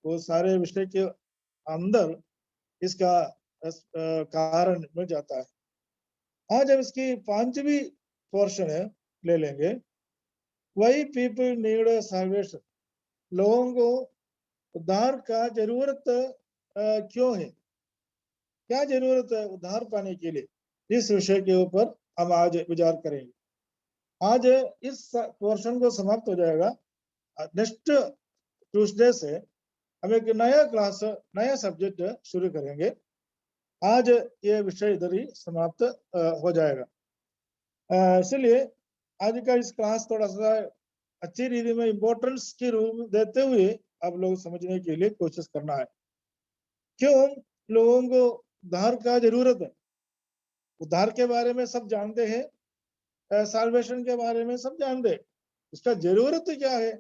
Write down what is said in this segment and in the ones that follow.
वो सारे विषय के अंदर इसका कारण मिल जाता है। आज हम इसकी 5वीं पोर्शन है ले लेंगे, वाई पीपल नीड साल्वेशन, लोगों को उद्धार का जरूरत क्यों है, क्या जरूरत है उद्धार पाने के लिए। इस विषय के ऊपर हम आज विचार करेंगे। आज इस पोर्शन को समाप्त हो जाएगा। नेक्स्ट ट्यूसडे से हम एक नया क्लास, नया सब्जेक्ट शुरू करेंगे। आज ये विषय इधर ही समाप्त हो जाएगा। इसलिए आज का इस क्लास थोड़ा सा अच्छी रीति में इम्पोर्टेंस की रूप देते हुए आप लोग समझने के लिए कोशिश करना है। क्यों लोगों को उद्धार का जरूरत है। उद्धार के बारे में सब जानते हैं, साल्वेशन के बारे में सब जानते हैं, इसका जरूरत क्या है।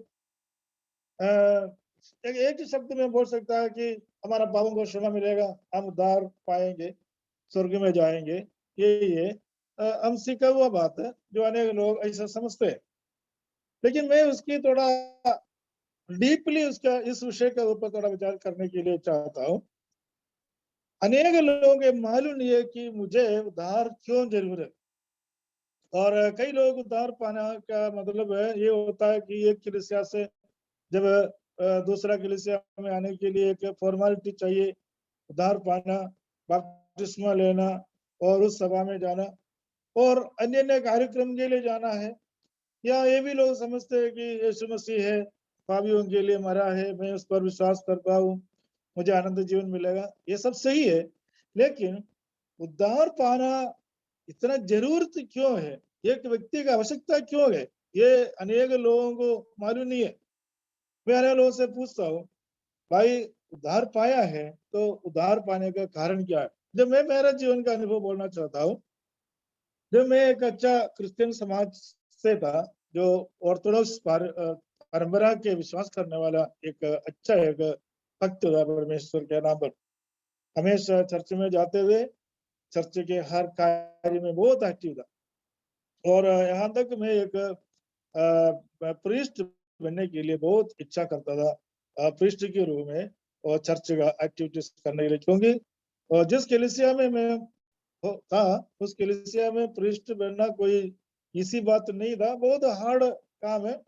एक ही शब्द में बोल सकता है कि हमारा पापों को क्षमा मिलेगा, हम उद्धार पाएंगे, स्वर्ग में जाएंगे। ये हम सीखा हुआ बात है जो अनेक लोग ऐसा समझते हैं। लेकिन मैं उसकी थोड़ा डीपली उसका इस विषय के ऊपर थोड़ा विचार करने के लिए चाहता हूँ। अनेक लोगों के मालूम नहीं है कि मुझे उद्धार क्यों जरूर है। और कई लोग उद्धार पाना का मतलब है ये होता है कि एक कलीसिया से जब दूसरा कलीसिया में आने के लिए एक फॉर्मेलिटी चाहिए, उद्धार पाना, बपतिस्मा लेना और उस सभा में जाना और अन्य अन्य कार्यक्रम के लिए जाना है। या ये भी लोग समझते हैं कि यीशु मसीह है, पापियों के लिए मरा है, मैं उस पर विश्वास करता हूँ, मुझे आनंद जीवन मिलेगा। ये सब सही है, लेकिन उद्धार पाना इतना जरूरत क्यों है, एक व्यक्ति का आवश्यकता क्यों है, ये अनेक लोगों को मालूम नहीं है। मैं अनेक लोगों से पूछता हूँ, भाई उद्धार पाया है तो उद्धार पाने का कारण क्या है। जब मैं मेरा जीवन का अनुभव बोलना चाहता हूँ, जब मैं एक अच्छा क्रिश्चियन समाज से था, जो ऑर्थोडॉक्स परंपरा के विश्वास करने वाला एक अच्छा एक भक्त था परमेश्वर के नाम पर, हमेशा चर्च में जाते थे, चर्च के हर कार्य में बहुत एक्टिव था। और यहाँ तक मैं एक प्रीस्ट बनने के लिए बहुत इच्छा करता था, प्रीस्ट के रूप में और चर्च का एक्टिविटीज करने के लिए। क्योंकि जिस कलीसिया में मैं था, उस कलीसिया में प्रीस्ट बनना कोई इसी बात नहीं था, बहुत हार्ड काम है,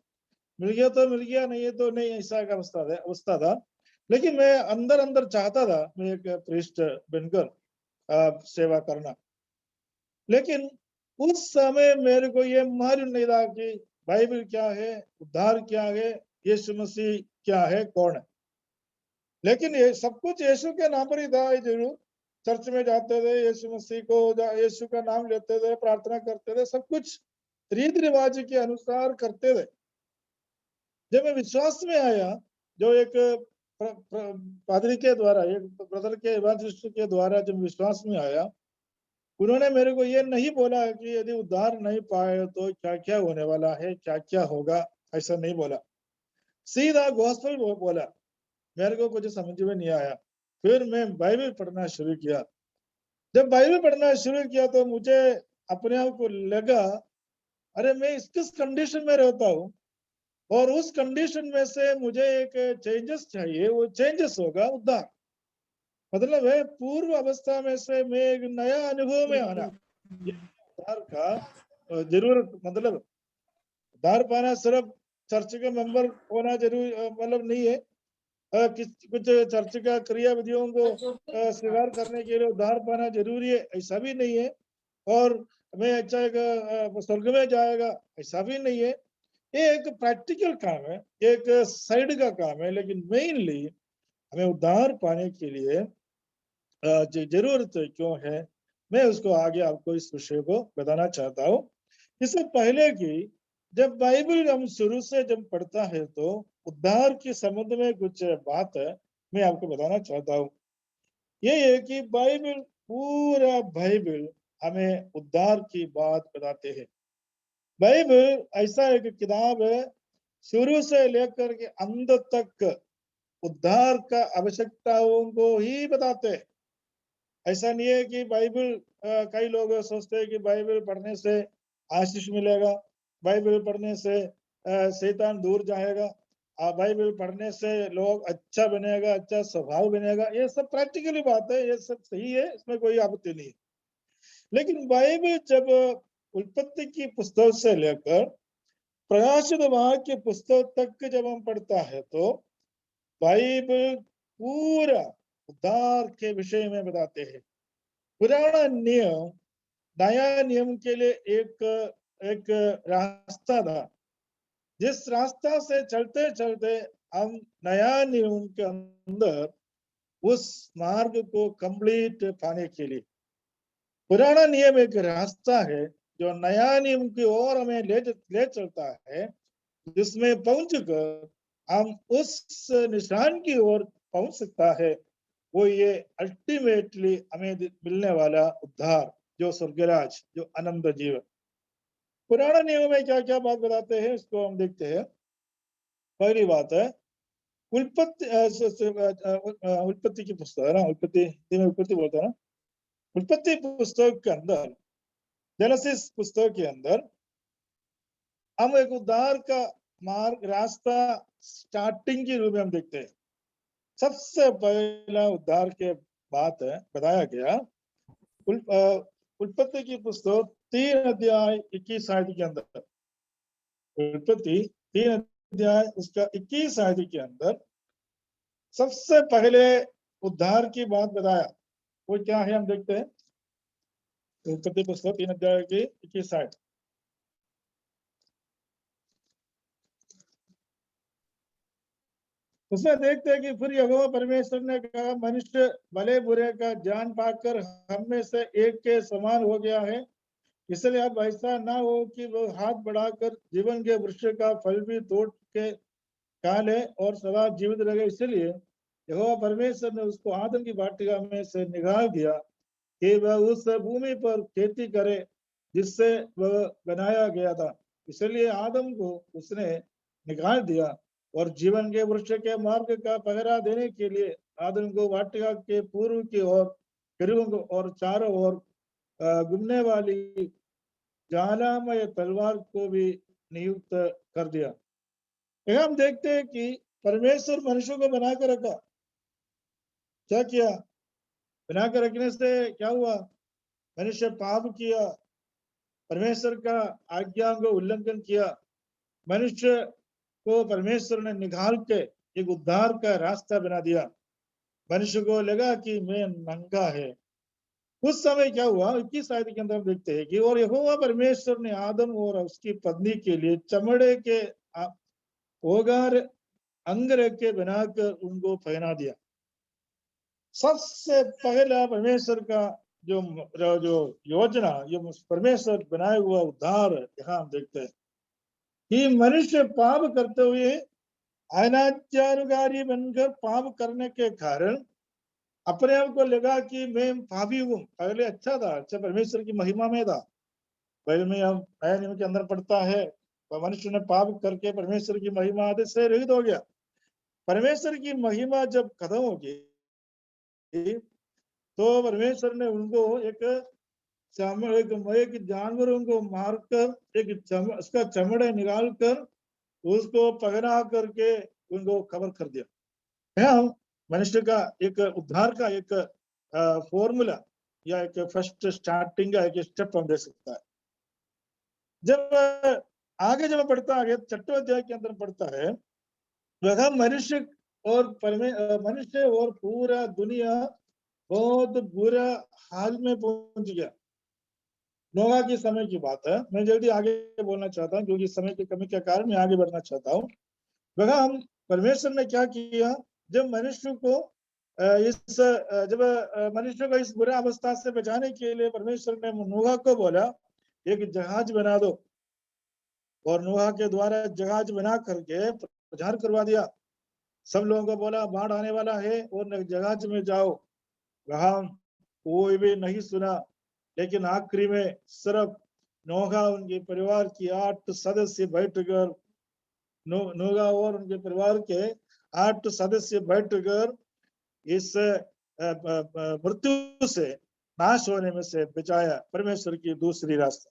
मिल गया तो मिल गया, नहीं है तो नहीं, ऐसा का अवस्था था। लेकिन मैं अंदर अंदर चाहता था मैं एक प्रीस्ट बनकर सेवा करना। लेकिन उस समय मेरे को ये मालूम नहीं था कि बाइबल क्या है, उद्धार क्या है, यीशु मसीह क्या है, कौन है। लेकिन ये सब कुछ यीशु के नाम पर ही था। ये जरूर चर्च में जाते थे, यीशु मसीह को, यीशु का नाम लेते थे, प्रार्थना करते थे, सब कुछ रीति रिवाज के अनुसार करते थे। जब मैं विश्वास में आया, जो एक पादरी के द्वारा, एक ब्रदर के इवांजेलिस्ट के द्वारा जब विश्वास में आया, उन्होंने मेरे को ये नहीं बोला कि यदि उद्धार नहीं पाए तो क्या क्या होने वाला है, क्या क्या होगा, ऐसा नहीं बोला। सीधा गॉस्पेल बोला। मेरे को कुछ समझ में नहीं आया। फिर मैं बाइबल पढ़ना शुरू किया। जब बाइबल पढ़ना शुरू किया तो मुझे अपने आप को लगा, अरे मैं किस कंडीशन में रहता हूँ और उस कंडीशन में से मुझे एक चेंजेस चाहिए, वो चेंजेस होगा उद्धार। मतलब है पूर्व अवस्था में से मैं एक नया अनुभव में आना, ये उद्धार का जरूरत। मतलब उद्धार पाना सिर्फ चर्च का मेंबर होना जरूरी मतलब नहीं है। कुछ चर्च का क्रिया विधियों को स्वीकार करने के लिए उद्धार पाना जरूरी है, ऐसा भी नहीं है। और मैं अच्छा एक स्वर्ग में जाएगा, ऐसा भी नहीं है। ये एक प्रैक्टिकल काम है, एक साइड का काम है। लेकिन मेनली हमें उद्धार पाने के लिए जरूरत क्यों है, मैं उसको आगे आपको इस विषय को बताना चाहता हूँ। इससे पहले कि जब बाइबल हम शुरू से जब पढ़ता है तो उद्धार के संबंध में कुछ बात है मैं आपको बताना चाहता हूँ। ये है कि बाइबल, पूरा बाइबल हमें उद्धार की बात बताते हैं। बाइबल ऐसा एक किताब है, शुरू से लेकर के अंत तक उद्धार का आवश्यकताओं को ही बताते हैं। ऐसा नहीं है कि बाइबल, कई लोग सोचते हैं कि बाइबल पढ़ने से आशीष मिलेगा, बाइबल पढ़ने से शैतान दूर जाएगा। बाइबल पढ़ने से लोग अच्छा बनेगा, अच्छा स्वभाव बनेगा, ये सब प्रैक्टिकली बात है, ये सब सही है, इसमें कोई आपत्ति नहीं। लेकिन बाइबल जब उत्पत्ति की पुस्तक से लेकर प्रकाशित वाक्य की पुस्तक तक जब हम पढ़ता है तो बाइबल पूरा उद्धार के विषय में बताते हैं। पुराना नियम नया नियम के लिए एक रास्ता था, जिस रास्ता से चलते चलते हम नया नियम के अंदर उस मार्ग को कंप्लीट पाने के लिए, पुराना नियम एक रास्ता है जो नया नियम की ओर हमें ले चलता है, जिसमें पहुंचकर हम उस निशान की ओर पहुंच सकता है, वो ये अल्टीमेटली हमें मिलने वाला उद्धार, जो स्वर्गराज, जो आनंद जीवन। पुराना नियम में क्या क्या बात बताते हैं इसको हम देखते हैं। पहली बात है उत्पत्ति उत्पत्ति की पुस्तक है ना, उत्पत्ति बोलते हैं ना, उत्पत्ति पुस्तक के अंदर, जेनेसिस पुस्तक के अंदर हम एक उद्धार का मार्ग, रास्ता स्टार्टिंग के रूप में हम देखते हैं। सबसे पहला उद्धार के बात है बताया गया उत्पत्ति की पुस्तक 3 अध्याय 21 आयत के अंदर। उत्पत्ति 3 अध्याय उसका 21 आयत के अंदर सबसे पहले उद्धार की बात बताया, वो क्या है हम देखते हैं। उत्पत्ति पुस्तक 3 अध्याय की 21 आयत। उसमें देखते हैं कि फिर यहोवा परमेश्वर ने कहा, मनुष्य भले बुरे का जान पाकर हम में से एक के समान हो गया है, इसलिए अब ऐसा ना हो कि वो हाथ बढ़ाकर जीवन के वृक्ष का फल भी तोड़ के खा ले और सदा जीवित रहे। इसलिए यहोवा परमेश्वर ने उसको आदम की वाटिका में से निकाल दिया कि वह उस भूमि पर खेती करे जिससे वह बनाया गया था। इसलिए आदम को उसने निकाल दिया और जीवन के वृक्ष के मार्ग का पहरा देने के लिए आदम को वाटिका के पूर्व की ओर, करीबों और चारों ओर घूमने वाली ज्वालामय तलवार को भी नियुक्त कर दिया। यहाँ हम देखते हैं कि परमेश्वर मनुष्य को बनाकर रखा। क्या किया? बनाकर रखने से क्या हुआ? मनुष्य पाप किया, परमेश्वर का आज्ञा को उल्लंघन किया, मनुष्य को परमेश्वर ने निकाल के एक उद्धार का रास्ता बना दिया। मनुष्य को लगा कि मैं नंगा है। उस समय क्या हुआ? 21 आयत के अंदर हम देखते हैं कि और यहोवा परमेश्वर ने आदम और उसकी पत्नी के लिए चमड़े के ओगार अंगरखे बनाकर उनको पहना दिया। सबसे पहला परमेश्वर का जो योजना, जो परमेश्वर बनाया हुआ उद्धार यहाँ हम देखते हैं कि मनुष्य पाप करते हुए अनाचारकारी बनकर पाप करने के कारण अपने आप को लगा कि मैं पापी हूँ। पहले अच्छा था, अच्छा परमेश्वर की महिमा में था। पहले में हम नया नियम के अंदर पढ़ता है तो मनुष्य ने पाप करके परमेश्वर की महिमा आदि से रहित हो गया। परमेश्वर की महिमा जब खत्म हो गई तो परमेश्वर ने उनको एक जानवरों को मारकर उसका चमड़े निकाल कर उसको पहना करके उनको कवर कर दिया। यहाँ मनुष्य का एक उद्धार का एक फॉर्मूला या एक फर्स्ट स्टार्टिंग का एक स्टेप हम दे सकता है। जब आगे जब पढ़ता है 6वें अध्याय के अंदर पढ़ता है, वह मनुष्य और पूरा दुनिया बहुत बुरा हाल में पहुंच गया। नोआ के समय की बात है। मैं जल्दी आगे बोलना चाहता हूँ क्योंकि समय की कमी के कारण मैं आगे बढ़ना चाहता हूँ। वह हम परमेश्वर ने क्या किया, जब मनुष्य को इस बुरा अवस्था से बचाने के लिए परमेश्वर ने नोआ को बोला एक जहाज बना दो, और नोआ के द्वारा जहाज बना करके प्रचार करवा दिया। सब लोगों को बोला बाढ़ आने वाला है और जहाज में जाओ। वहां कोई भी नहीं सुना, लेकिन आखिरी में सिर्फ नोहा उनके परिवार की 8 सदस्य बैठकर नोहा और उनके परिवार के 8 सदस्य बैठकर इस मृत्यु से, नाश होने में से बचाया परमेश्वर की दूसरी रास्ता।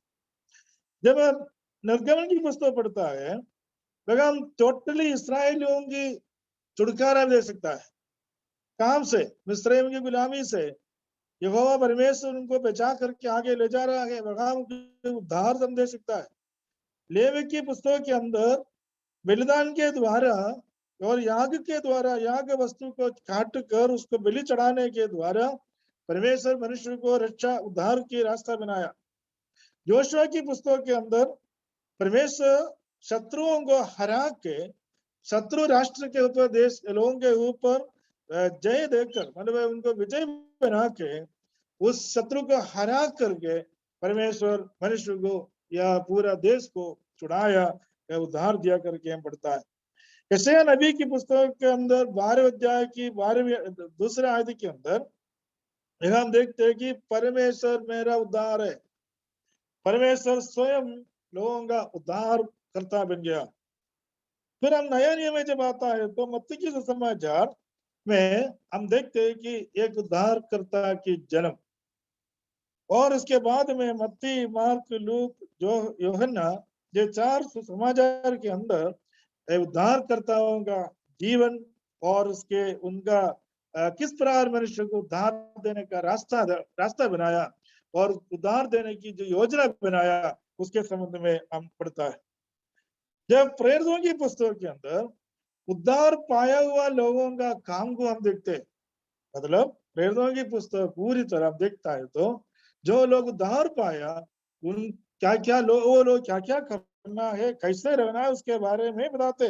जब निर्गमन की पुस्तक पढ़ता है हम टोटली इसराइलियों की छुटकारा दे सकता है। काम से, मिस्रैम की गुलामी से यहोवा परमेश्वर उनको बचा करके आगे ले जा रहा है। हम उद्धार दम दे सकता है। लेवी की पुस्तक के अंदर बलिदान के द्वारा और याग के द्वारा, याग वस्तु को काट कर उसको बलि चढ़ाने के द्वारा परमेश्वर मनुष्य को रक्षा उद्धार की रास्ता बनाया। योशुआ की पुस्तक के अंदर परमेश्वर शत्रुओं को हरा के, शत्रु राष्ट्र के ऊपर, देश लोगों के ऊपर जय देकर, मतलब उनको विजय बना के, उस शत्रु को हरा करके परमेश्वर मनुष्य को या पूरा देश को छुड़ाया या उद्धार दिया करके हम पढ़ता है। यशायाह नबी की पुस्तक के अंदर 12वें अध्याय की 12वीं दूसरे आयत के अंदर हम देखते हैं कि परमेश्वर मेरा उद्धार है। परमेश्वर स्वयं लोगों का उद्धार करता बन गया। फिर हम नया नियम में जब आता है तो मत्ती की सुसमाचार में हम देखते हैं कि एक उद्धारकर्ता की जन्म, और उसके बाद में मत्ती, मार्क, लूक, जो यूहन्ना, ये 4 सुसमाचार के अंदर उद्धारकर्ताओं का जीवन और उसके उनका किस प्रकार मनुष्य को उद्धार देने का रास्ता बनाया और उद्धार देने की जो योजना बनाया, उसके संबंध में हम पढ़ता है। जब प्रेरितों की पुस्तक के अंदर उद्धार पाया हुआ लोगों का काम को हम देखते हैं, मतलब प्रेरितों की पुस्तक पूरी तरह देखता है तो जो लोग उद्धार पाया, उन क्या क्या वो लोग क्या क्या करना है, कैसे रहना है, उसके बारे में बताते।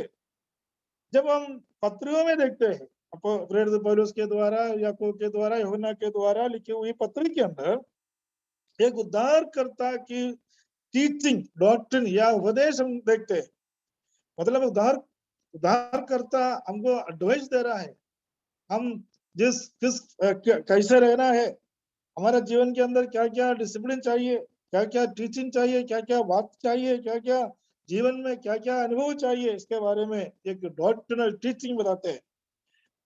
जब हम पत्रियों में देखते हैं, प्रेरित पौलुस के द्वारा, याकूब के द्वारा, यूहन्ना के द्वारा लिखी हुई पत्री के अंदर एक उद्धारकर्ता की टीचिंग, डॉक्ट्रिन या उपदेश हम देखते हैं। मतलब उद्धारकर्ता हमको एडवाइस दे रहा है, हम कैसे रहना है, हमारे जीवन के अंदर क्या क्या डिसिप्लिन चाहिए, क्या क्या टीचिंग चाहिए, क्या क्या बात चाहिए, क्या क्या जीवन में क्या क्या अनुभव चाहिए, इसके बारे में एक डॉक्ट्रिनल टीचिंग बताते हैं।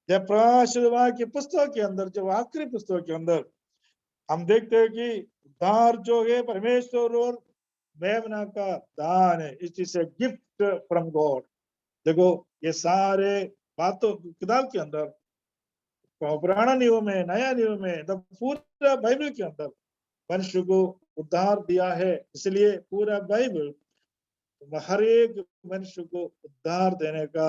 जब प्रकाशित वाक्य की पुस्तक के अंदर, जब आखिरी पुस्तक के अंदर हम देखते हैं कि उद्धार जो है परमेश्वर और मेमना का दान है, it is a gift from God. देखो ये सारे बातों किताब के अंदर, पुराना नियम में, नया नियम में, द पूरा बाइबल के अंदर मनुष्य को उद्धार दिया है। इसलिए पूरा बाइबल हर एक मनुष्य को उद्धार देने का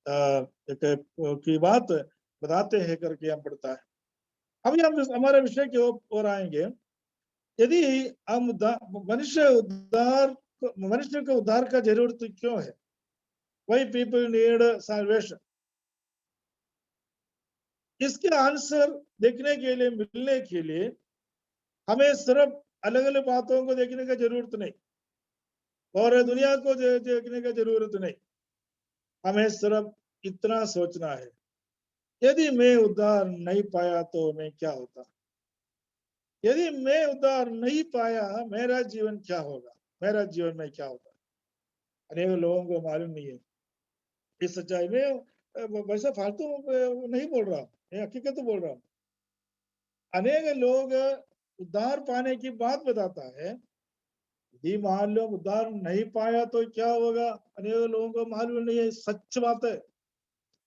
की बात बताते हैं करके हम पढ़ता है। अभी हम हमारे विषय की ओर आएंगे। यदि हम मनुष्य को उद्धार का जरूरत क्यों है, वाई पीपल नीड साल्वेशन, इसके आंसर देखने के लिए, मिलने के लिए हमें सिर्फ अलग अलग बातों को देखने का जरूरत नहीं और दुनिया को देखने का जरूरत नहीं। हमें सिर्फ इतना सोचना है, यदि मैं उद्धार नहीं पाया तो मैं क्या होता, यदि मैं उद्धार नहीं पाया मेरा जीवन क्या होगा, मेरा जीवन में क्या होगा। अनेक लोगों को मालूम नहीं है इस सच्चाई में। वैसा फालतू नहीं बोल रहा, मैं हकीकत बोल रहा हूँ। अनेक लोग उद्धार पाने की बात बताता है, यदि मान लो उद्धार नहीं पाया तो क्या होगा, अनेक लोगों को मालूम नहीं है। सच बात है,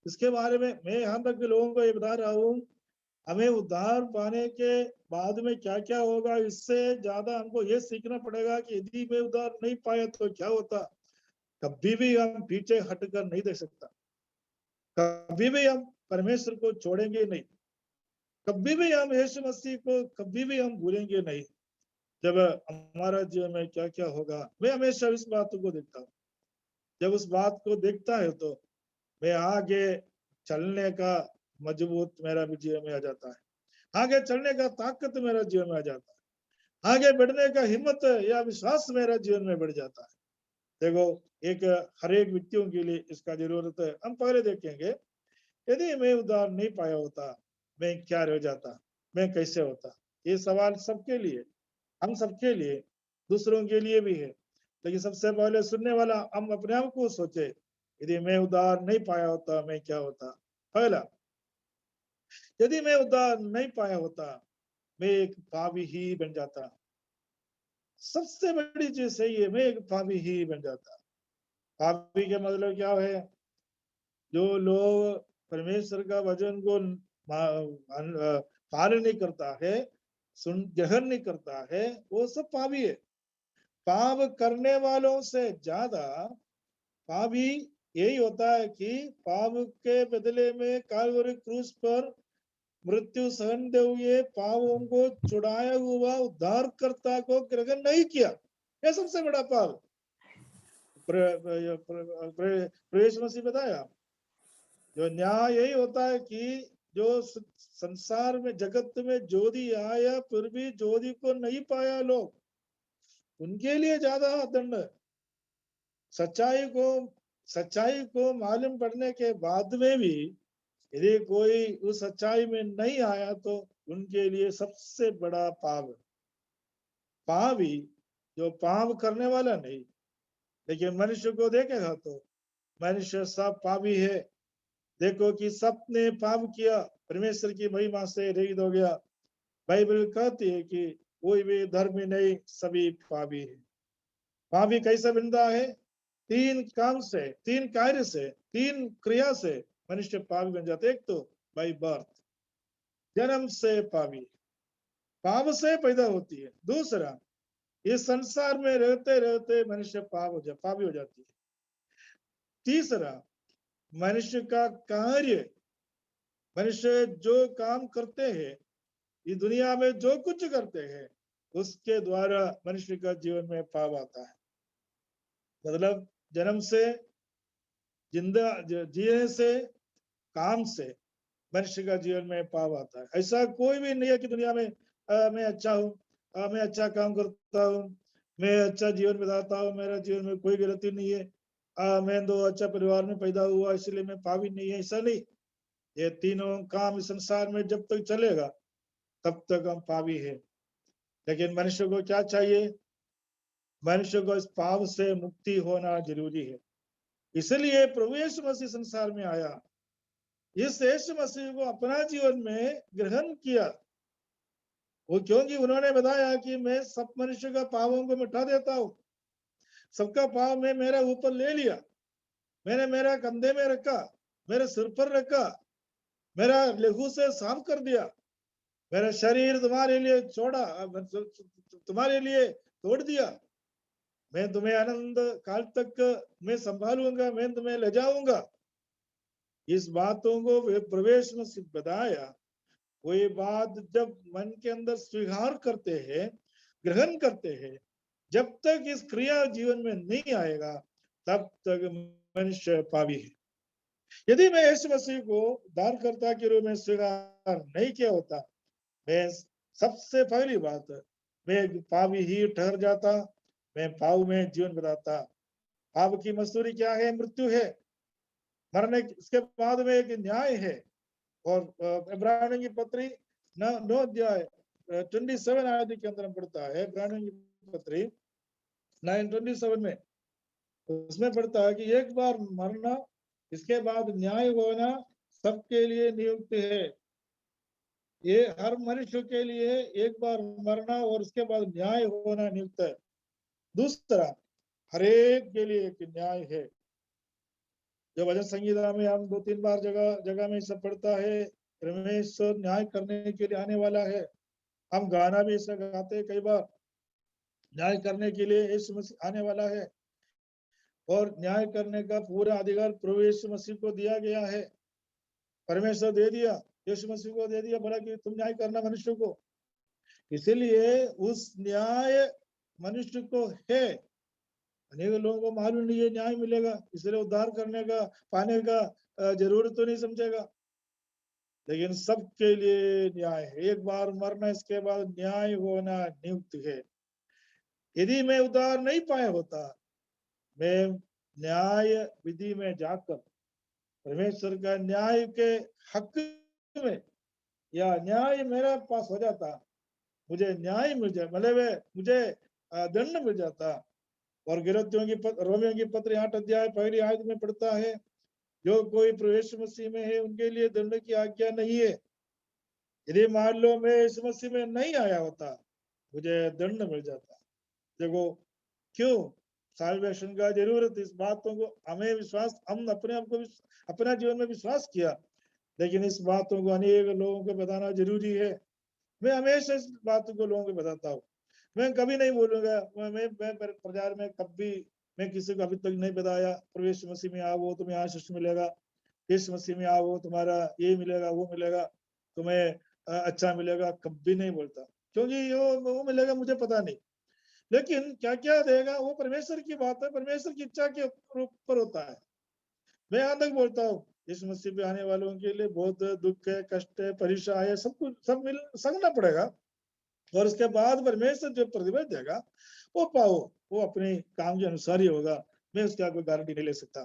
इसके बारे में मैं यहाँ तक के लोगों को ये बता रहा हूँ, हमें उद्धार पाने के बाद में क्या क्या होगा, इससे ज्यादा हमको ये सीखना पड़ेगा कि यदि मैं उद्धार नहीं पाया तो क्या होता। कभी भी हम पीछे हटकर नहीं देख सकता, कभी भी हम परमेश्वर को छोड़ेंगे नहीं, कभी भी हम यीशु मसीह को कभी भी हम भूलेंगे नहीं। जब हमारा जीवन में क्या क्या होगा, मैं हमेशा इस बात को देखता हूँ। जब उस बात को देखता है तो मैं आगे चलने का मजबूत मेरा भी जीवन में आ जाता है, आगे चलने का ताकत मेरा जीवन में आ जाता है, आगे बढ़ने का हिम्मत या विश्वास मेरा जीवन में बढ़ जाता है। देखो एक हर एक व्यक्तियों के लिए इसका जरूरत है। हम पहले देखेंगे, यदि मैं उद्धार नहीं पाया होता मैं क्या रह जाता, मैं कैसे होता। ये सवाल सबके लिए, हम सबके लिए, दूसरों के लिए भी है। लेकिन सबसे पहले सुनने वाला हम अपने आप को सोचे, यदि मैं उद्धार नहीं पाया होता मैं क्या होता। पहला, यदि मैं उद्धार नहीं पाया होता मैं एक पापी ही बन जाता। सबसे बड़ी चीज सही है, मैं एक पापी ही बन जाता। पापी के मतलब क्या है? जो लोग परमेश्वर का वचन को पालन नहीं करता है, ग्रहण नहीं करता है, वो सब पापी है। पाप करने वालों से ज्यादा पापी यही होता है कि पाप के बदले में काल्वरी क्रूस पर मृत्यु सहन दे हुए पापों को छुड़ाया हुआ उद्धारकर्ता को ग्रहण नहीं किया। यह सबसे बड़ा पाप। प्रवेश मसीह बताया, जो न्याय यही होता है कि जो संसार में जगत में ज्योति आया फिर भी ज्योति को नहीं पाया लोग, उनके लिए ज्यादा दंड। सच्चाई को मालूम पड़ने के बाद में भी यदि कोई उस सच्चाई में नहीं आया तो उनके लिए सबसे बड़ा पाप। पाप ही, जो पाप करने वाला नहीं, लेकिन मनुष्य को देखेगा तो मनुष्य सब पापी है। देखो कि सबने पाप किया, परमेश्वर की महिमा से रहित हो गया। बाइबल कहती है कि कोई भी धर्मी नहीं, सभी पापी है। पापी कैसे बनता है? तीन काम से, तीन कार्य से, तीन क्रिया से मनुष्य पापी बन जाते। एक तो बाई बर्थ, जन्म से पापी, पाप से पैदा होती है। दूसरा, इस संसार में रहते रहते मनुष्य पापी हो जाती है। तीसरा, मनुष्य का कार्य, मनुष्य जो काम करते हैं, इस दुनिया में जो कुछ करते हैं, उसके द्वारा मनुष्य का जीवन में पाप आता है। मतलब जन्म से, जिंदा जीने से, काम से मनुष्य का जीवन में पाप आता है। ऐसा कोई भी नहीं है कि दुनिया में मैं अच्छा हूँ, मैं अच्छा काम करता हूँ, मैं अच्छा जीवन बिताता हूँ, मेरा जीवन में कोई गलती नहीं है, मैं तो अच्छा परिवार में पैदा हुआ इसलिए मैं पापी नहीं है। ऐसा नहीं। ये तीनों काम इस संसार में जब तक चलेगा तब तक हम पापी है। लेकिन मनुष्य को क्या चाहिए? मनुष्य को इस पाप से मुक्ति होना जरूरी है। इसलिए प्रभु यीशु मसीह संसार में आया, इस यीशु मसीह को अपना जीवन में ग्रहण किया। वो क्योंकि उन्होंने बताया कि मैं सब मनुष्य का पापों को मिटा देता हूँ, सबका पाप मैं मेरा ऊपर ले लिया, मैंने मेरा कंधे में रखा, मेरे सिर पर रखा, मेरा लहू से साफ कर दिया, मेरा शरीर तुम्हारे लिए छोड़ा, तुम्हारे लिए तोड़ दिया, मैं तुम्हें अनंत काल तक मैं संभालूंगा, मैं तुम्हें ले जाऊंगा। इस बातों को प्रवेश में बताया। वही बात जब मन के अंदर स्वीकार करते हैं, ग्रहण करते हैं, जब तक इस क्रिया जीवन में नहीं आएगा तब तक मनुष्य पापी है। यदि मैं यीशु मसीह को उद्धारकर्ता के रूप में स्वीकार नहीं किया होता, मैं सबसे पहली बात, मैं पापी ही ठहर जाता, मैं पाप में जीवन बिताता। पाप की मजदूरी क्या है? मृत्यु है, मरने इसके बाद में एक न्याय है। और इब्रानियों की पत्री 9 अध्याय 27 आयत के अंदर पढ़ता है, इब्रानियों की पत्री 9:27 में उसमें पढ़ता है कि एक बार मरना, इसके बाद न्याय होना सबके लिए नियुक्त है। ये हर मनुष्य के लिए एक बार मरना और उसके बाद न्याय होना नियुक्त है। दूसरा, हरेक के लिए एक न्याय है। जो भजन संगीता में हम 2-3 बार जगह जगह में सब पढ़ता है, परमेश्वर न्याय करने के लिए आने वाला है। हम गाना भी ऐसा गाते हैं कई बार, न्याय करने के लिए यीशु मसीह आने वाला है। और न्याय करने का पूरा अधिकार प्रभु यीशु मसीह को दिया गया है। परमेश्वर दे दिया, यीशु मसीह को दे दिया, बोला कि तुम न्याय करना मनुष्य को। इसीलिए उस न्याय मनुष्य को है। अनेक लोगों को मालूम नहीं है न्याय मिलेगा, इसलिए उद्धार करने का, पाने का जरूरत तो नहीं समझेगा। लेकिन सबके लिए न्याय है। एक बार मरना, इसके बाद न्याय होना नियुक्त है। यदि मैं उद्धार नहीं पाया होता, मैं न्याय विधि में जाकर परमेश्वर का न्याय के हक में, या न्याय मेरे पास हो जाता, मुझे न्याय मिल जाए, मतलब मुझे दंड मिल जाता। और रोमियों की पत्र 8 अध्याय पहली आयत में पढ़ता है, जो कोई प्रवेश मसीह में है उनके लिए दंड की आज्ञा नहीं है। यदि मान लो मैं इस मसीह में नहीं आया होता, मुझे दंड मिल जाता। देखो क्यों? साल्वेशन का जरूरत, इस बातों को हमें विश्वास, हम अपने आप को अपना जीवन में विश्वास किया, लेकिन इस बातों को अनेक लोगों को बताना जरूरी है। मैं हमेशा इस बातों को लोगों को बताता हूँ। मैं कभी नहीं बोलूंगा, मैं प्रचार में कभी मैं किसी को अभी तक नहीं बताया प्रवेश मसीह में आओ तुम्हें आशीष मिलेगा, इस मसीह में आओ तुम्हारा ये मिलेगा वो मिलेगा, तुम्हें अच्छा मिलेगा, कभी नहीं बोलता, क्योंकि वो मिलेगा मुझे पता नहीं, लेकिन क्या क्या देगा वो परमेश्वर की बात है, परमेश्वर की इच्छा के ऊपर होता है। मैं यहाँ तक बोलता हूँ इस मसीह पे आने वालों के लिए बहुत दुख है, कष्ट है, परीक्षा है, सब कुछ सब मिल सकना पड़ेगा, और उसके बाद परमेश्वर जो प्रतिफल देगा वो पाओ, वो अपने काम के अनुसार ही होगा। मैं उसका कोई गारंटी नहीं ले सकता,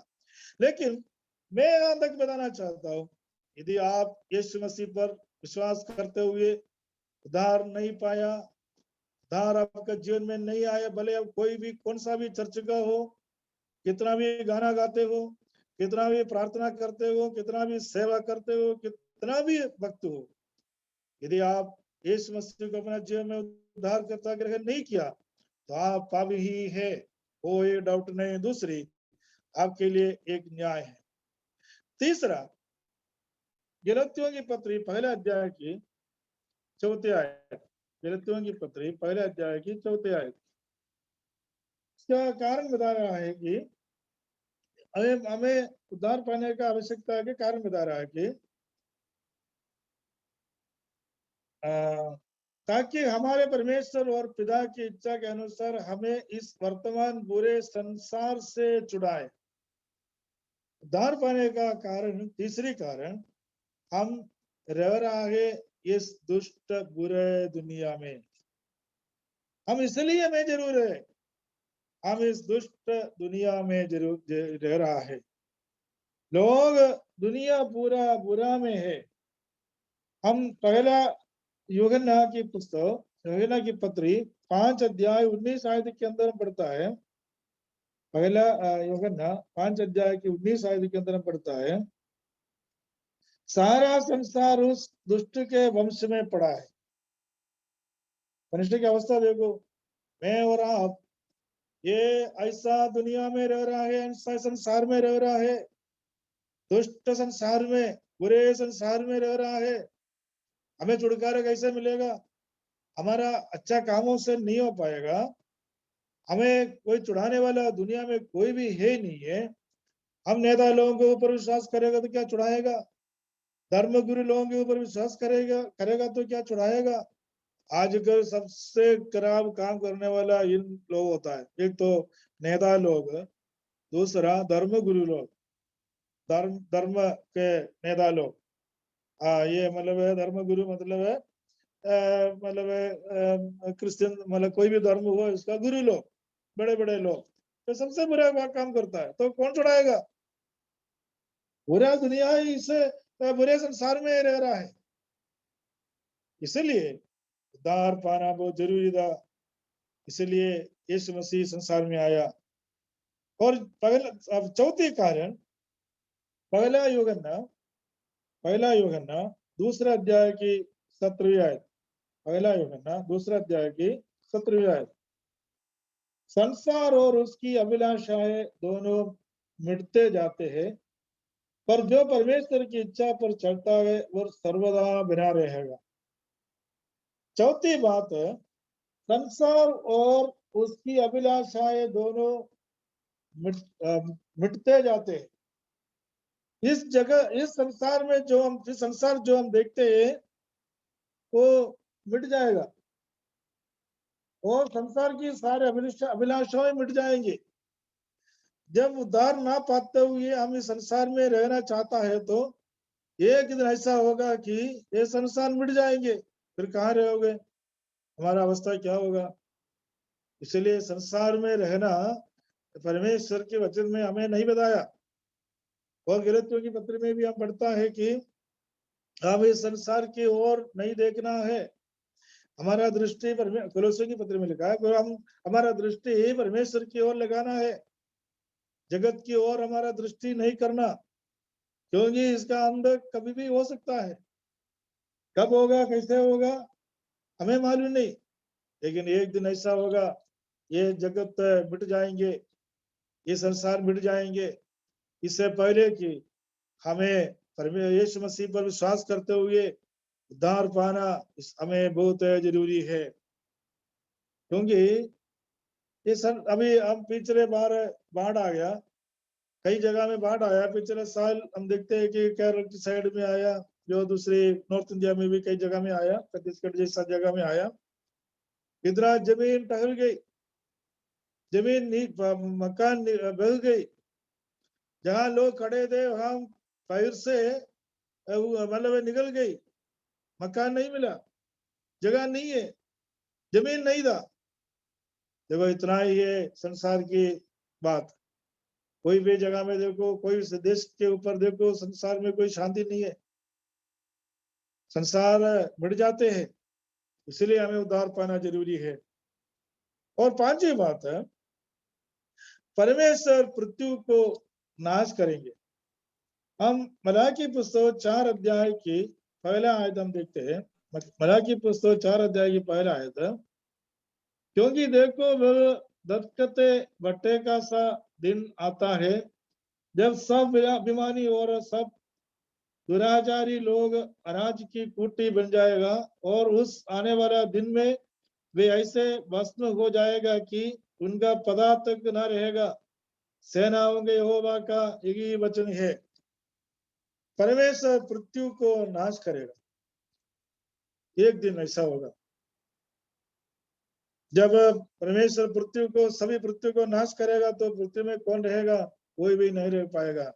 लेकिन मैं यहाँ तक बताना चाहता हूँ, यदि आप यीशु मसीह पर विश्वास करते हुए उद्धार नहीं पाया, उद्धार आपका जीवन में नहीं आया, भले आप कोई भी कौन सा भी चर्च का हो, कितना भी गाना गाते हो, कितना भी प्रार्थना करते हो, कितना भी सेवा करते हो, कितना भी भक्त हो, यदि आप यीशु मसीह को अपना जीवन में उद्धारकर्ता ग्रहण नहीं किया तो आप पापी ही है, वो ये डाउट नहीं। दूसरी आपके लिए एक न्याय है। तीसरा, गलतियों की पत्री पहले अध्याय की 4th आयत, गलतियों की पत्री पहले अध्याय की 4th आयत, इसका कारण बता रहा है कि हमें उद्धार पाने का आवश्यकता के कारण बता रहा है कि ताकि हमारे परमेश्वर और पिता की इच्छा के अनुसार हमें इस वर्तमान बुरे संसार से छुड़ाए। उद्धार पाने का कारण, तीसरी कारण, हम रह रहे इस दुष्ट बुरे दुनिया में, हम इसलिए में जरूर है, हम इस दुष्ट दुनिया में जरूर रह रहा है। लोग दुनिया पूरा बुरा में है। हम पहला यूहन्ना की पुस्तक, यूहन्ना की पत्री 5 अध्याय 19 आयत के अंदर पढ़ता है, पहला यूहन्ना 5 अध्याय की 19 आयत के अंदर पढ़ता है, सारा संसार उस दुष्ट के वंश में पड़ा है। मनुष्य की अवस्था देखो, मैं और आप ये ऐसा दुनिया में रह रहा है, ऐसा संसार में रह रहा है, दुष्ट संसार में, बुरे संसार में रह रहा है। हमें छुटकारा कैसे मिलेगा? हमारा अच्छा कामों से नहीं हो पाएगा, हमें कोई छुड़ाने वाला दुनिया में कोई भी है नहीं है। हम नेता लोगों के ऊपर विश्वास करेगा तो क्या छुड़ाएगा? धर्म गुरु लोगों के ऊपर विश्वास करेगा तो क्या छुड़ाएगा? आजकल सबसे खराब काम करने वाला इन लोग होता है, एक तो नेता लोग, दूसरा धर्म गुरु लोग, धर्म के नेता लोग। ये मतलब है धर्म गुरु, मतलब है मतलब है क्रिश्चियन, मतलब कोई भी धर्म हो इसका गुरु लोग, बड़े बड़े लोग, तो सबसे बुरा काम करता है, तो कौन छुड़ाएगा? पूरा दुनिया ही इसे बुरे संसार में रह रहा है। इसलिए उद्धार पाना बहुत जरूरी था, इसलिए यीशु मसीह संसार में आया। और पहला, अब चौथी कारण, पहला यूहन्ना दूसरा अध्याय की 17वीं आयत, पहला यूहन्ना दूसरा अध्याय की 17वीं आयत, संसार और उसकी अभिलाषाएं दोनों मिटते जाते हैं, पर जो परमेश्वर की इच्छा पर चलता है वह सर्वदा बना रहेगा। चौथी बात, संसार और उसकी अभिलाषाएं दोनों मिटते जाते हैं। इस जगह, इस संसार में जो हम देखते हैं वो मिट जाएगा, और संसार की सारे अभिलाषाएं मिट जाएंगे। जब उद्धार ना पाते हुए हम इस संसार में रहना चाहता है तो एक दिन ऐसा होगा कि ये संसार मिट जाएंगे, फिर कहाँ रहोगे? हमारा अवस्था क्या होगा? इसलिए संसार में रहना परमेश्वर के वचन में हमें नहीं बताया। और गलतियों की पत्र में भी हम पढ़ता है कि हम इस संसार की ओर नहीं देखना है, हमारा दृष्टि कोलोसियों की पत्र में लिखा है, हमारा दृष्टि परमेश्वर की ओर लगाना है, जगत की ओर हमारा दृष्टि नहीं करना, क्योंकि इसका अंत कभी भी हो सकता है। कब होगा, कैसे होगा, हमें मालूम नहीं, लेकिन एक दिन ऐसा होगा, ये जगत मिट जाएंगे, ये संसार मिट जाएंगे। इससे पहले कि हमें यीशु मसीह पर विश्वास करते हुए उद्धार पाना हमें बहुत जरूरी है। क्योंकि ये सर अभी हम पिछले बार बाढ़ आ गया, कई जगह में बाढ़ आया। पिछले साल हम देखते हैं कि केरल की साइड में आया, जो दूसरे नॉर्थ इंडिया में भी कई जगह में आया, छत्तीसगढ़ जैसा जगह में आया। इधर जमीन टहल गई, जमीन मकान बह गई। जहां लोग खड़े थे वहां पैर से मतलब निकल गई, मकान नहीं मिला, जगह नहीं है, जमीन नहीं था। देखो इतना ही है संसार की बात। कोई भी जगह में देखो, कोई देश के ऊपर देखो, संसार में कोई शांति नहीं है, संसार मिट जाते हैं। इसलिए हमें उद्धार पाना जरूरी है। और पांचवी बात है, परमेश्वर पृथ्वी को नाश करेंगे। हम मलाकी पुस्तक 4 अध्याय की पहला आयत हम देखते हैं। मलाकी पुस्तक 4 अध्याय की पहला आयत, क्योंकि देखो वह दत्कते बट्टे का सा दिन आता है जब सब अभिमानी और सब दुराचारी लोग अनाज की कुटी बन जाएगा, और उस आने वाला दिन में वे ऐसे भस्म हो जाएगा कि उनका पता तक न रहेगा। सेनाओं के यहोवा का यही वचन है। परमेश्वर पृथ्वी को नाश करेगा। एक दिन ऐसा होगा जब परमेश्वर पृथ्वी को, सभी पृथ्वी को नाश करेगा, तो पृथ्वी में कौन रहेगा? कोई भी नहीं रह पाएगा।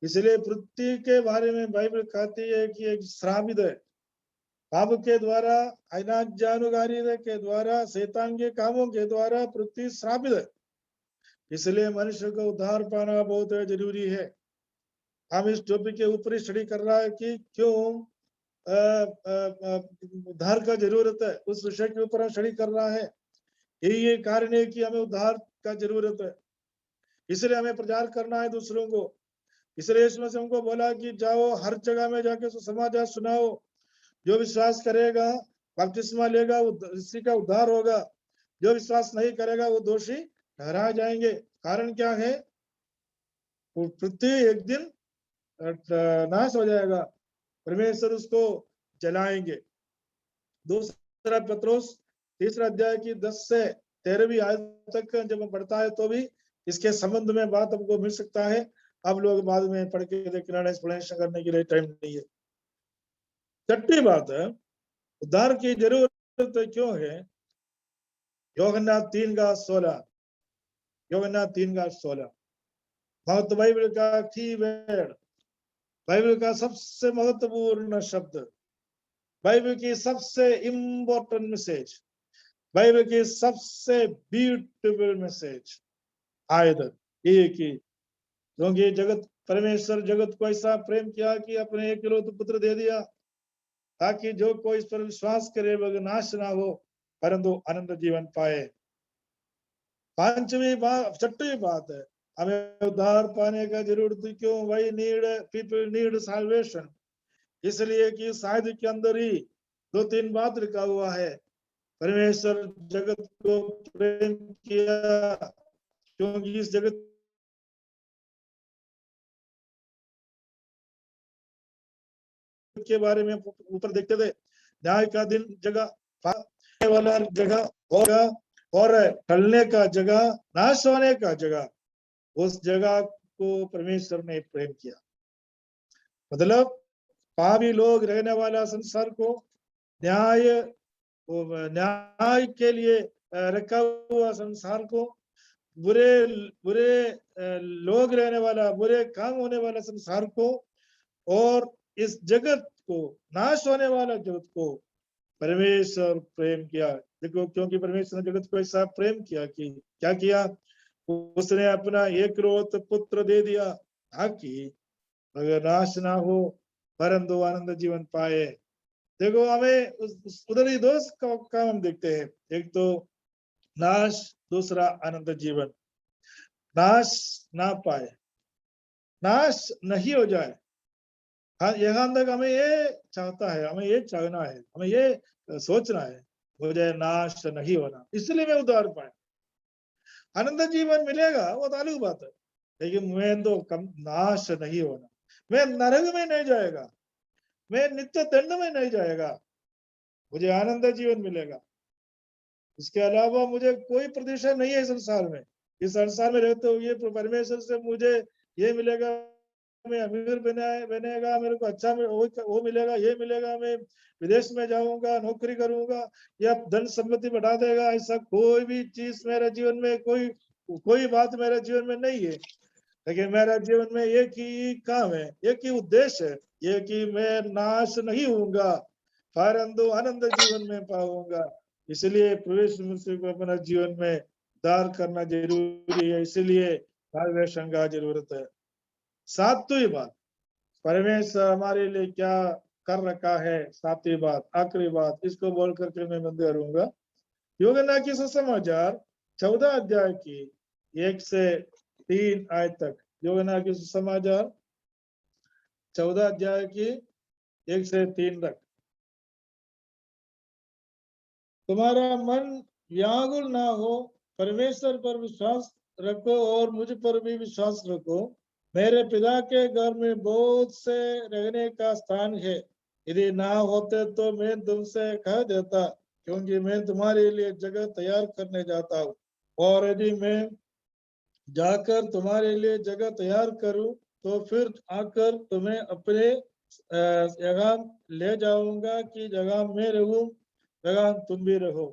इसलिए पृथ्वी के बारे में बाइबल कहती है कि एक श्रापित है। पाप के द्वारा, अनाज्ञानुकारी के द्वारा, शैतान के कामों के द्वारा पृथ्वी श्रापित है। इसलिए मनुष्य को उद्धार पाना बहुत जरूरी है। हम इस टॉपिक के ऊपर स्टडी कर रहा है कि क्यों उद्धार का जरूरत है। उस विषय के ऊपर हम स्टडी कर रहा है। यही कारण है कि हमें उद्धार का जरूरत है। इसलिए हमें प्रचार करना है दूसरों को। इसलिए इसमें से हमको बोला कि जाओ, हर जगह में जाके समाचार सुनाओ। जो विश्वास करेगा, बपतिस्मा लेगा, वो इसी का उद्धार होगा। जो विश्वास नहीं करेगा वो दोषी ठहराए जाएंगे। कारण क्या है? वो पृथ्वी एक दिन नाश हो जाएगा, परमेश्वर उसको जलाएंगे। दूसरा पत्रोस 3 अध्याय की 10 से 13वीं आयत तक जब पढ़ता है तो भी इसके संबंध में बात हमको मिल सकता है। अब लोग बाद में पढ़ के देखना, एक्सप्लेनेशन करने के लिए टाइम नहीं है। छठी बात है, उद्धार की जरूरत क्यों है? यूहन्ना 3:16, यूहन्ना 3:16 बहुत बाइबल का की वर्ड, बाइबल का सबसे महत्वपूर्ण शब्द, बाइबल की सबसे इम्पोर्टेंट मैसेज, बाइबल की सबसे ब्यूटीफुल मैसेज आयत ये कि क्योंकि जगत, परमेश्वर जगत को ऐसा प्रेम किया कि अपने एकलौते पुत्र दे दिया, ताकि जो कोई इस पर विश्वास करे वह नाश ना हो परंतु अनंत जीवन पाए। पांचवी बात, छठी बात है, हमें उद्धार पाने का जरूरत क्यों? वही नीड, पीपल नीड साल्वेशन। इसलिए कि शायद के अंदर ही 2-3 बात लिखा हुआ है। परमेश्वर जगत को प्रेम किया क्योंकि इस जगत के बारे में ऊपर देखते थे, न्याय का दिन जगह वाला जगह होगा और टलने का जगह, नाश होने का जगह, उस जगह को परमेश्वर ने प्रेम किया। मतलब पापी लोग रहने वाला संसार को न्याय के लिए रखा हुआ संसार को, बुरे बुरे लोग रहने वाला, बुरे काम होने वाला संसार को, और इस जगत को, नाश होने वाला जगत को परमेश्वर प्रेम किया। देखो, क्योंकि परमेश्वर ने जगत को ऐसा प्रेम किया कि क्या किया? उसने अपना एकलौता पुत्र दे दिया ताकि अगर नाश ना हो परंतु आनंद जीवन पाए। देखो, हमें उधर ही 2 काम हम देखते हैं, एक तो नाश, दूसरा आनंद जीवन। नाश ना पाए, नाश नहीं हो जाए। हाँ, यहाँ तक हमें ये चाहता है, हमें ये चाहना है, हमें ये सोचना है, मुझे नाश नहीं होना, इसलिए मैं उद्धार पाए। आनंद जीवन मिलेगा वो तो अलग बात है, लेकिन मैं तो कम नाश नहीं होना, मैं नरक में नहीं जाएगा, मैं नित्य दंड में नहीं जाएगा, मुझे आनंद जीवन मिलेगा। इसके अलावा मुझे कोई प्रतीक्षा नहीं है संसार में। इस संसार में रहते हुए परमेश्वर से मुझे ये मिलेगा, मैं अमीर बनेगा, मेरे को अच्छा वो मिलेगा, ये मिलेगा, मैं विदेश में जाऊंगा, नौकरी करूंगा, या धन संपत्ति बढ़ा देगा, ऐसा कोई भी चीज मेरे जीवन में, कोई बात मेरे जीवन में नहीं है। लेकिन मेरा जीवन में एक ही काम है, एक ही उद्देश्य है, ये कि मैं नाश नहीं होऊंगा, परंतु आनंद जीवन में पाऊंगा। इसलिए प्रवेश मसीह को अपना जीवन में उद्धार करना जरूरी है, इसलिए मार्गदर्शन का जरूरत है। सातवीं बात, परमेश्वर हमारे लिए क्या कर रखा है। सातवीं बात, आखिरी बात, इसको बोल करके मैं बंद करूंगा। यूहन्ना की सुसमाचार 14 अध्याय की 1 से 3 आयत तक। यूहन्ना की सुसमाचार 14 अध्याय की 1 से 3 तक। तुम्हारा मन व्याकुल ना हो, परमेश्वर पर विश्वास रखो और मुझ पर भी विश्वास रखो। मेरे पिता के घर में बहुत से रहने का स्थान है, यदि ना होते तो मैं तुमसे कह देता, क्योंकि मैं तुम्हारे लिए जगह तैयार करने जाता हूँ। और यदि मैं जाकर तुम्हारे लिए जगह तैयार करूं तो फिर आकर तुम्हें अपने जगह ले जाऊंगा कि जगह मैं रहूं, जगह तुम भी रहो।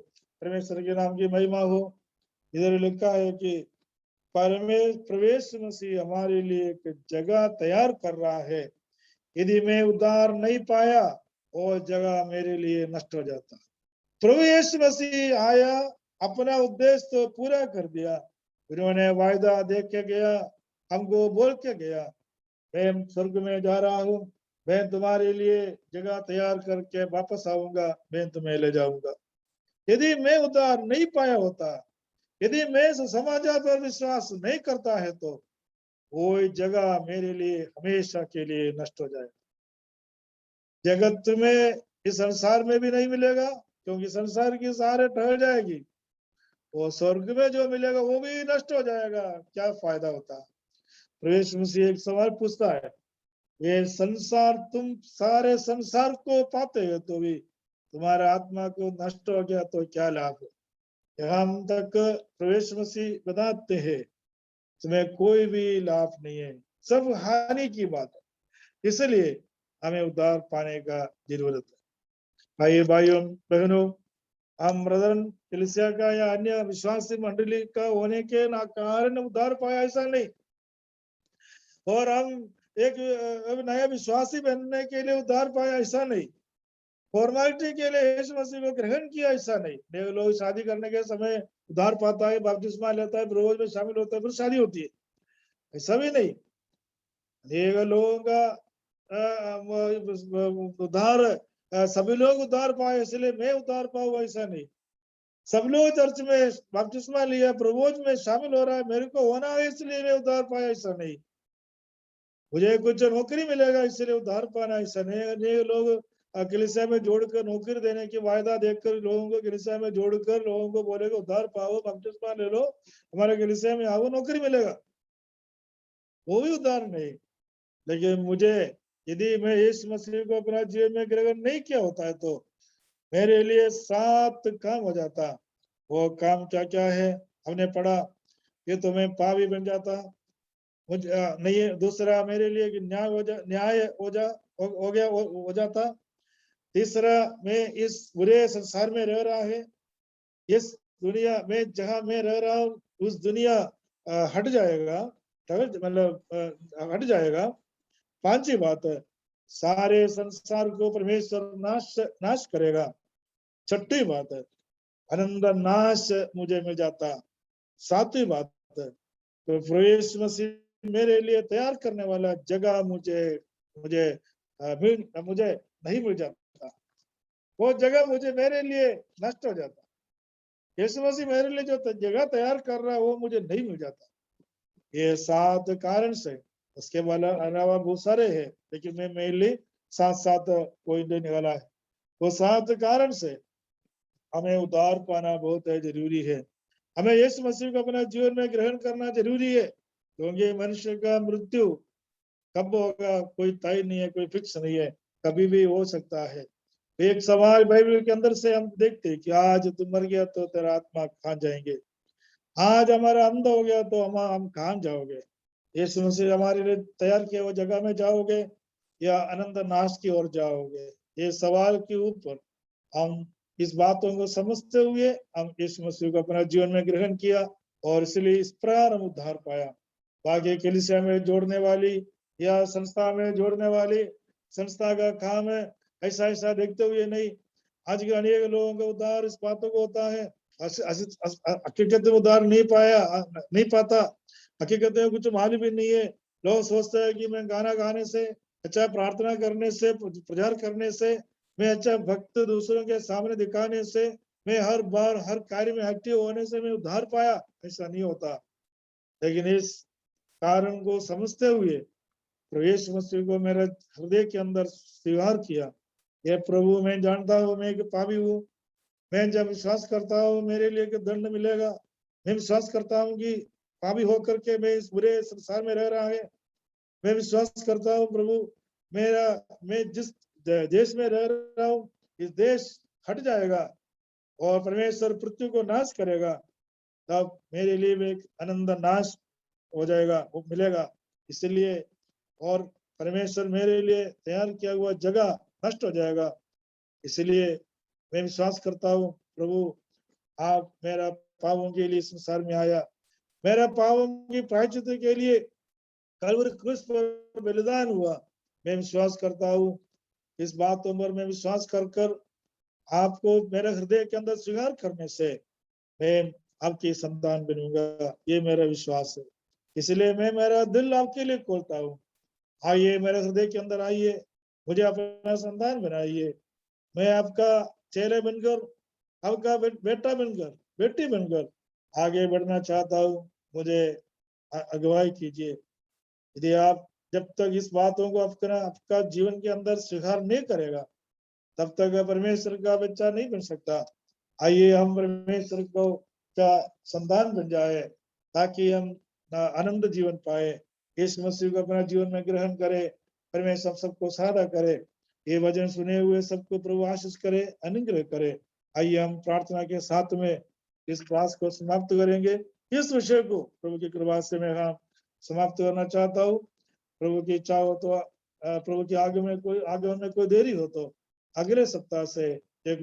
परमेश्वर के नाम की महिमा हो। इधर लिखा है कि प्रवेश मसीह हमारे लिए एक जगह तैयार कर रहा है। यदि मैं उद्धार नहीं पाया वो जगह मेरे लिए नष्ट हो जाता। प्रवेश मसीह आया, अपना उद्देश्य तो पूरा कर दिया। उन्होंने वायदा देख के गया, हमको बोल के गया, मैं स्वर्ग में जा रहा हूँ, मैं तुम्हारे लिए जगह तैयार करके वापस आऊंगा, मैं तुम्हें ले जाऊंगा। यदि मैं उद्धार नहीं पाया होता, यदि मैं समाचार पर विश्वास नहीं करता है, तो वो जगह मेरे लिए हमेशा के लिए नष्ट हो जाए। जगत में, इस संसार में भी नहीं मिलेगा, क्योंकि संसार की सारे टहल जाएगी। वो स्वर्ग में जो मिलेगा वो भी नष्ट हो जाएगा, क्या फायदा होता। प्रवेश मसीह एक सवाल पूछता है, ये संसार, तुम सारे संसार को पाते हो तो भी तुम्हारा आत्मा को नष्ट हो गया तो क्या लाभ है। यहाँ तक प्रवेश मसीह बताते हैं, तुम्हें कोई भी लाभ नहीं है, सब हानि की बात है। इसलिए हमें उद्धार पाने का जरूरत है। भाइयों बहनों, हम ब्रदरन कलीसिया का या अन्य विश्वासी मंडली का होने के कारण उद्धार पाया ऐसा नहीं, और हम एक नया विश्वासी बनने के लिए उद्धार पाया ऐसा नहीं, फॉर्मेलिटी के लिए यीशु मसीह को ग्रहण किया ऐसा नहीं। लोग शादी करने के समय उद्धार पाता है, बपतिस्मा लेता है, रोज में शामिल होता है, फिर शादी होती है, ऐसा भी नहीं। अनेक लोगों का उद्धार, सभी लोग उद्धार पाए इसलिए मैं उद्धार पाऊँ ऐसा नहीं। सब लोग चर्च में बपतिस्मा लिया, प्रभोज में शामिल हो रहा है, मेरे को होना है इसलिए मैं उद्धार पाया ऐसा नहीं। मुझे कुछ नौकरी मिलेगा इसलिए उद्धार पाना ऐसा नहीं। अनेक लोग कलीसिया में जोड़कर नौकरी देने की वायदा देकर लोगों को कलीसिया में जोड़कर लोगों को बोलेगा उद्धार पाओ, बपतिस्मा ले लो, हमारे कलीसिया में आओ, नौकरी मिलेगा, वो भी उद्धार नहीं। लेकिन मुझे, यदि मैं इस मसीह को अपना जीवन में ग्रहण नहीं किया होता है, तो मेरे लिए 7 काम हो जाता। वो काम क्या क्या है हमने पढ़ा। ये तो मैं पापी बन जाता, मुझे नहीं है। दूसरा, मेरे लिए न्याय हो गया हो जाता। तीसरा, मैं इस बुरे संसार में रह रहा है, इस दुनिया में जहां मैं रह रहा हूँ उस दुनिया हट जाएगा, मतलब हट जाएगा। पांचवी बात है, सारे संसार को परमेश्वर नाश करेगा। छठी बात है, आनंद नाश मुझे मिल जाता। सातवीं बात है, तो प्रवेश मसीह मेरे लिए तैयार करने वाला जगह मुझे मुझे मुझे नहीं मिल जाता, वो जगह मुझे मेरे लिए नष्ट हो जाता। यीशु मसीह मेरे लिए जो जगह तैयार कर रहा है वो मुझे नहीं मिल जाता। ये 7 कारण से, उसके अलावा बहुत सारे हैं, लेकिन मैं मेनली 7 पॉइंट निकाला है। वो 7 कारण से हमें उद्धार पाना बहुत जरूरी है। हमें यीशु मसीह को अपना जीवन में ग्रहण करना जरूरी है, क्योंकि मनुष्य का मृत्यु कब होगा कोई तय नहीं है, कोई फिक्स नहीं है, कभी भी हो सकता है। एक सवाल बाइबल के अंदर से हम देखते हैं कि आज तुम मर गया तो तेरा आत्मा कहाँ जाएंगे, आज हमारा अंध हो गया तो हम कहाँ जाओगे। यीशु मसीह हमारे लिए तैयार किए वो जगह में जाओगे या अनंत नाश की ओर जाओगे। ये सवाल के ऊपर हम इस बातों को समझते हुए हम यीशु मसीह को अपना जीवन में ग्रहण किया और इसलिए इस प्रकार हम उद्धार पाया। बाकी कलीसिया में जोड़ने वाली या संस्था में जोड़ने वाली संस्था का काम है ऐसा ऐसा देखते हुए नहीं। आज के अनेक लोगों का उद्धार इस बातों को होता है, हकीकत में उद्धार नहीं पाता, हकीकत में कुछ मालूम भी नहीं है। लोग सोचते हैं कि मैं गाना गाने से, अच्छा प्रार्थना करने से, प्रचार करने से, मैं अच्छा भक्त दूसरों के सामने दिखाने से, मैं हर बार हर कार्य में एक्टिव होने से मैं उद्धार पाया। ऐसा नहीं होता। लेकिन इस कारण को समझते हुए प्रभु यीशु मसीह को मेरे हृदय के अंदर स्वीकार किया। ये प्रभु मैं जानता हूँ मैं एक पापी हूँ, मैं जब विश्वास करता हूँ मेरे लिए कि दंड मिलेगा, मैं विश्वास करता हूँ कि पापी होकर के मैं इस बुरे संसार में रह रहा है, मैं विश्वास करता हूँ प्रभु मैं जिस देश में रह रहा हूँ इस देश हट जाएगा और परमेश्वर पृथ्वी को नाश करेगा, तब मेरे लिए एक आनंद नाश हो जाएगा, वो मिलेगा। इसलिए और परमेश्वर मेरे लिए तैयार किया हुआ जगह नष्ट हो जाएगा। इसलिए मैं विश्वास करता हूँ प्रभु आप मेरा पापों के लिए संसार में आया, मेरा पापों की प्रायश्चित के लिए कलवरी क्रूस पर बलिदान हुआ। मैं विश्वास करता हूँ इस बातों पर मैं विश्वास कर आपको मेरे हृदय के अंदर स्वीकार करने से मैं आपकी संतान बनूंगा, ये मेरा विश्वास है। इसलिए मैं मेरा दिल आपके लिए खोलता हूँ, आइए मेरे हृदय के अंदर आइए, मुझे अपना संतान बनाइए, मैं आपका चेहरे बनकर, आपका बेटा बनकर, बेटी बनकर आगे बढ़ना चाहता हूँ, मुझे अगुवाई कीजिए। यदि आप जब तक इस बातों को आपका जीवन के अंदर स्वीकार नहीं करेगा तब तक परमेश्वर का बच्चा नहीं बन सकता। आइए हम परमेश्वर को का संतान बन जाए ताकि हम आनंद जीवन पाए, इस मसीह को अपना जीवन में ग्रहण करे, परमेश्वर सबको सहायता करे। ये वचन सुने हुए सबको प्रभु आशीष करे, अनुग्रह करे। आइए हम प्रार्थना के साथ में इस क्लास को समाप्त करेंगे। इस विषय को प्रभु की कृपा से मैं समाप्त करना चाहता हूँ। प्रभु की इच्छा हो तो प्रभु की आगे में कोई देरी हो तो अगले सप्ताह से एक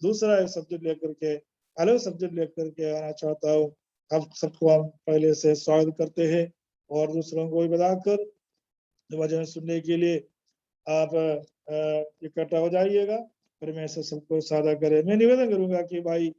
दूसरा सब्जेक्ट लेकर के, अलग सब्जेक्ट लेकर के आना चाहता हूँ। अब सबको हम पहले से स्वागत करते हैं और दूसरों को भी बताकर वचन सुनने के लिए आप इकट्ठा हो जाइएगा। परमेश्वर सबको साझा करे। मैं निवेदन करूंगा कि भाई